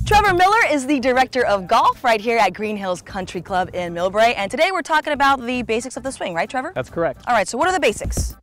Trevor Miller is the director of golf right here at Green Hills Country Club in Millbrae, and today we're talking about the basics of the swing, right, Trevor? That's correct. All right, so what are the basics?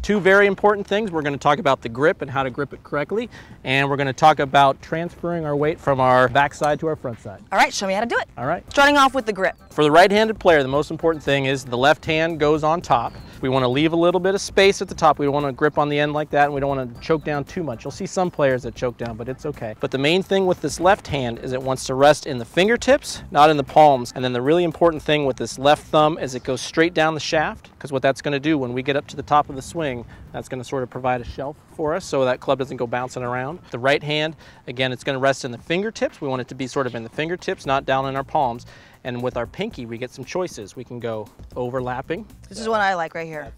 Two very important things. We're going to talk about the grip and how to grip it correctly, and we're going to talk about transferring our weight from our backside to our front side. All right, show me how to do it. All right. Starting off with the grip. For the right-handed player, the most important thing is the left hand goes on top. We want to leave a little bit of space at the top. We don't want to grip on the end like that, and we don't want to choke down too much. You'll see some players that choke down, but it's okay. But the main thing with this left hand is it wants to rest in the fingertips, not in the palms. And then the really important thing with this left thumb is it goes straight down the shaft, because what that's going to do when we get up to the top of the swing, that's going to sort of provide a shelf for us so that club doesn't go bouncing around. The right hand, again, it's going to rest in the fingertips. We want it to be sort of in the fingertips, not down in our palms. And with our pinky, we get some choices. We can go overlapping. This is what I like right here.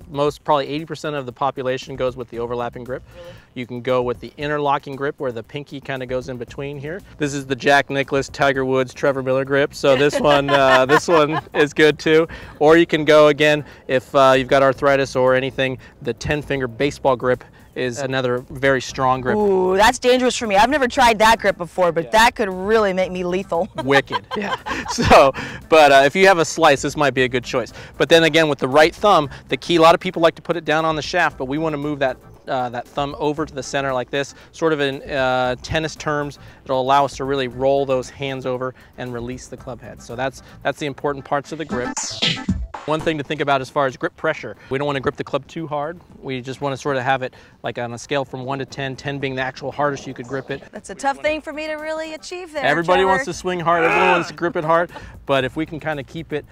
Probably 80% of the population goes with the overlapping grip. Really? You can go with the interlocking grip where the pinky kind of goes in between here. This is the Jack Nicklaus, Tiger Woods, Trevor Miller grip. So this one, this one is good too. Or you can go again, if you've got arthritis or anything, the 10-finger baseball grip is another very strong grip. Ooh, that's dangerous for me. I've never tried that grip before, but that could really make me lethal. Wicked, yeah. So, but if you have a slice, this might be a good choice. But then again, with the right thumb, the key, a lot of people like to put it down on the shaft, but we want to move that that thumb over to the center like this, sort of in tennis terms. It'll allow us to really roll those hands over and release the club head. So that's the important parts of the grip. One thing to think about as far as grip pressure, we don't want to grip the club too hard. We just want to sort of have it like on a scale from 1 to 10, 10 being the actual hardest you could grip it. That's a tough thing for me to really achieve there, Everybody Trevor. wants to swing hard, everyone wants to grip it hard, but if we can kind of keep it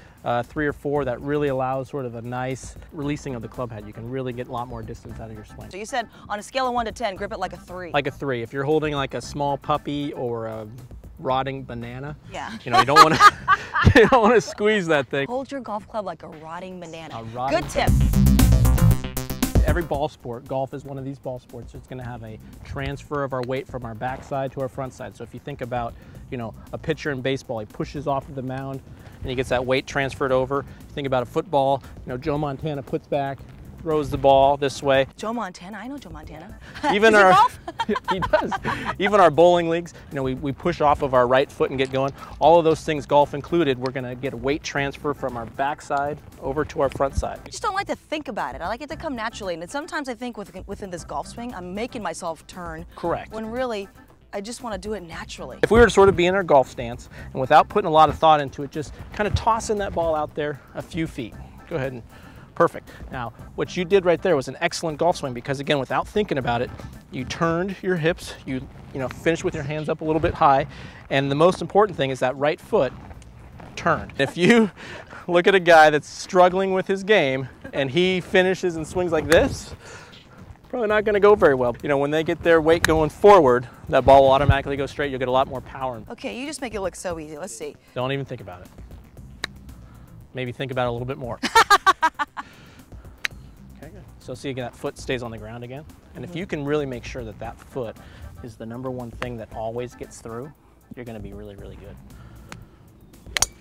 3 or 4, that really allows sort of a nice releasing of the club head. You can really get a lot more distance out of your swing. So you said on a scale of 1 to 10, grip it like a 3. Like a 3. If you're holding like a small puppy or a rotting banana, yeah, you know, you don't want to you don't want to squeeze that thing. Hold your golf club like a rotting banana. A rotting Good tip. Every ball sport, golf is one of these ball sports, it's going to have a transfer of our weight from our backside to our front side. So if you think about, you know, a pitcher in baseball, he pushes off of the mound and he gets that weight transferred over. You think about a football, you know, Joe Montana puts back, throws the ball this way. Joe Montana, I know Joe Montana. Even Does our, he golf? He does. Even our bowling leagues, you know, we push off of our right foot and get going. All of those things, golf included, we're gonna get a weight transfer from our backside over to our front side. I just don't like to think about it. I like it to come naturally. And sometimes I think within this golf swing, I'm making myself turn. Correct. When really, I just want to do it naturally. If we were to sort of be in our golf stance and without putting a lot of thought into it, just kind of tossing that ball out there a few feet. Go ahead and perfect. Now, what you did right there was an excellent golf swing because, again, without thinking about it, you turned your hips, you finished with your hands up a little bit high, and the most important thing is that right foot turned. If you look at a guy that's struggling with his game and he finishes and swings like this, probably not going to go very well. You know, when they get their weight going forward, that ball will automatically go straight. You'll get a lot more power. Okay, you just make it look so easy. Let's see. Don't even think about it. Maybe think about it a little bit more. Okay, good. So see again, that foot stays on the ground again. And if you can really make sure that that foot is the #1 thing that always gets through, you're going to be really, really good.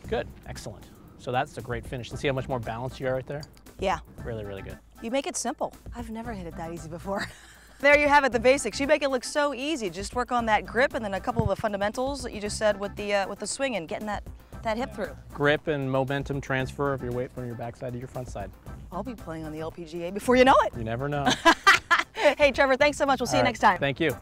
Good, excellent. So that's a great finish. And see how much more balance you got right there? Yeah. Really, really good. You make it simple. I've never hit it that easy before. There you have it, the basics. You make it look so easy. Just work on that grip and then a couple of the fundamentals that you just said with the swing and getting that hip through. Grip and momentum transfer of your weight from your backside to your front side. I'll be playing on the LPGA before you know it. You never know. Hey, Trevor, thanks so much. We'll see you next time. Thank you.